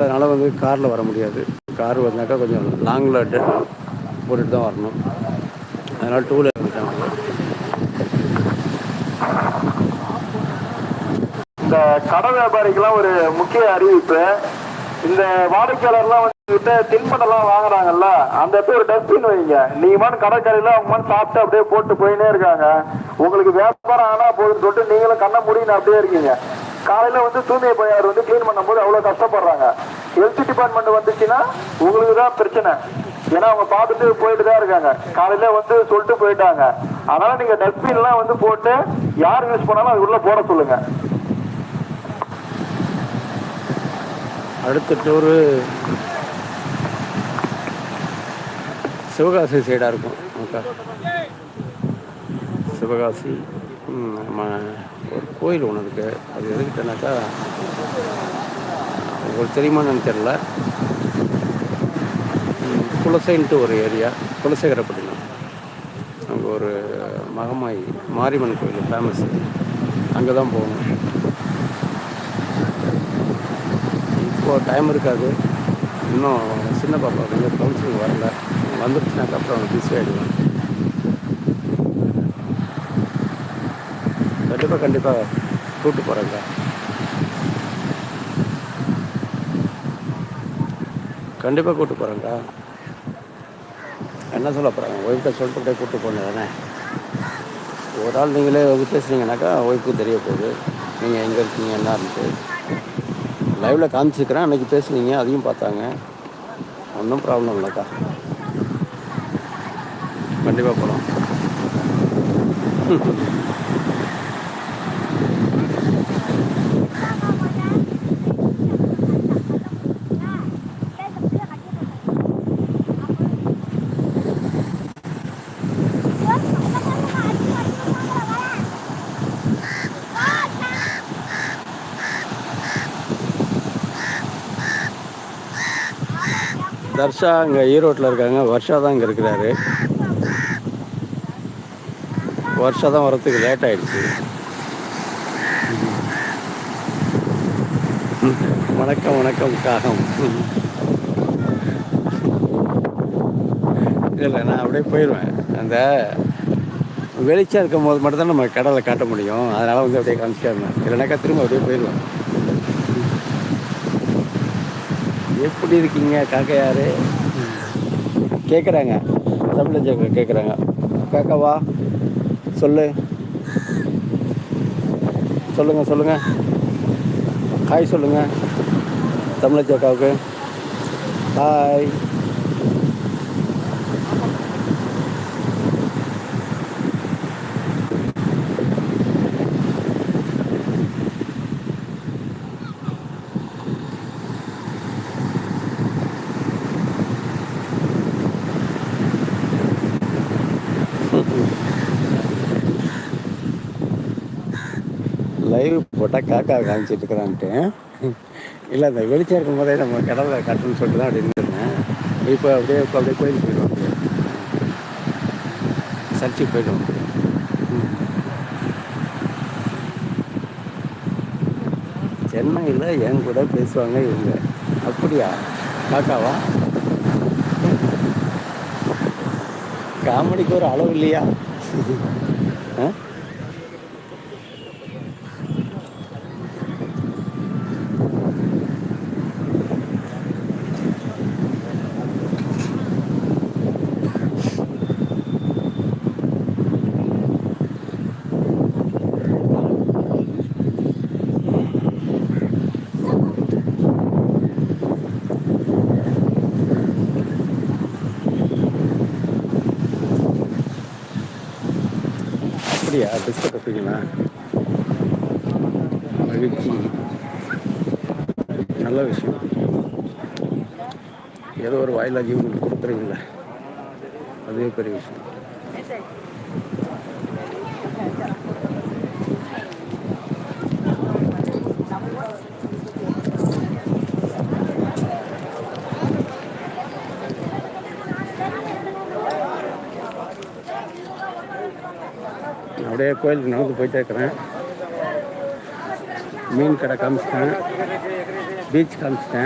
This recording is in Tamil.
அதனால் வந்து காரில் வர முடியாது. கார் வந்தாக்கா கொஞ்சம் லாங்கில் போட்டுட்டு தான் வரணும். அதனால் டூ வீலர் எடுத்துட்டாங்க. இந்த கடை வியாபாரிக்கெல்லாம் ஒரு முக்கிய அறிவிப்பு. இந்த வாடிக்கையாளர்லாம் வந்து தின்பண்டெல்லாம் வாங்குறாங்கல்ல, அந்த இடத்துல ஒரு டஸ்ட்பின் வைங்க. நீங்க மாதிரி கடைக்கடையில அவங்க மாதிரி சாப்பிட்டு அப்படியே போட்டு போயினே இருக்காங்க. உங்களுக்கு வியாபாரம் ஆனா போதுன்னு சொல்லிட்டு நீங்களும் கண்ண முடியும் அப்படியே இருக்கீங்க. காலையில வந்து தூய்மை பணியாளர் வந்து கிளீன் பண்ணும்போது அவ்வளவு கஷ்டப்படுறாங்க. ஹெல்த் டிபார்ட்மெண்ட் வந்துச்சுன்னா உங்களுக்கு தான் பிரச்சனை. ஏன்னா அவங்க பார்த்துட்டு போயிட்டு தான் இருக்காங்க. காலையில வந்து சொல்லிட்டு போயிட்டாங்க. அதனால நீங்க டஸ்ட்பின் எல்லாம் வந்து போட்டு யார் யூஸ் பண்ணாலும் அது உள்ள போட சொல்லுங்க. அடுத்த டூரு சிவகாசி சைடாக இருக்கும். ஓகே, சிவகாசி நம்ம ஒரு கோயில் ஒன்று இருக்குது. அது எதுக்கிட்டனாக்கா உங்களுக்கு தெரியுமான்னு தெரில. குலசைன்ட்டு ஒரு ஏரியா, குலசேகரப்பட்டினம். அங்கே ஒரு மகமாயி மாரியம்மன் கோயில் ஃபேமஸ். அங்கே தான் போகணும். இப்போது டைம் இருக்காது. இன்னும் சின்ன பாப்பா கொஞ்சம் கவுன்சிலிங் வரல. வந்துருச்சுனாக்கா அப்புறம் பிஸி ஆகிடுவேன். கண்டிப்பாக கூப்பிட்டு போகிறேங்க. கண்டிப்பாக கூப்பிட்டு போகிறேங்க்கா. என்ன சொல்ல போகிறாங்க? ஒய்ஃப்கிட்ட சொல்லிட்டு அப்படியே கூப்பிட்டு போனேன் தானே. ஒரு ஆள் நீங்களே வந்து பேசுனீங்கன்னாக்கா ஒய்ஃபுக்கு தெரிய போகுது நீங்கள் எங்கே இருக்கீங்க என்ன இருந்துட்டு. லைவில் காமிச்சிக்கிறேன். அன்றைக்கி பேசுனீங்க, அதையும் பார்த்தாங்க. ஒன்றும் ப்ராப்ளம் இல்லைக்கா. கண்டிப்பாக போகலாம். தர்ஷா இங்கே ஈரோட்டில் இருக்காங்க. வர்ஷா தான் இங்கே இருக்கிறாரு. வருஷா தான் வரத்துக்கு லேட் ஆகிடுச்சு. வணக்கம் வணக்கம் காகம். இல்லை நான் அப்படியே போயிடுவேன். அந்த வெளிச்சம் இருக்கும் போது மட்டும் தான் நம்ம கடலை காட்ட முடியும். அதனால் வந்து அப்படியே காமிச்சிக்காருந்தேன். இல்லைனாக்கா திரும்ப அப்படியே போயிடுவேன். எப்படி இருக்கீங்க காக்கா யாரு கேட்குறாங்க. தமிழ் கேட்குறாங்க. காக்காவா சொல்லுங்கள் ஹாய் சொல்லுங்கள் தமிழ் அக்காவுக்கு ஹாய். லைவ் போட்டால் காக்கா காமிச்சிட்டு இருக்கிறான்ட்டு. இல்லை அந்த வெளிச்சம் இருக்கும் போதே நம்ம கடலை கட்டணும்னு சொல்லிட்டு தான் அப்படி இருந்துருந்தேன். இப்போ அப்படியே கோயிலுக்கு போயிடுவோம். சர்ச்சுக்கு போயிடுவோம். சென்னையில் என் கூட பேசுவாங்க இவங்க. அப்படியா? காக்காவா? காமெடிக்கு ஒரு அளவு இல்லையா? அப்படியா? பிஸ்கட் வைப்பீங்களா? மகிழ்ச்சி, நல்ல விஷயம். ஏதோ ஒரு வாயிலா ஜீவனுக்கு கொடுக்குறீங்களா, அதுவே பெரிய விஷயம். அப்படியே கோயிலுக்கு நடந்து போயிட்டே இருக்கிறேன். மீன் கடை காமிச்சிட்டேன், பீச் காமிச்சிட்டேன்.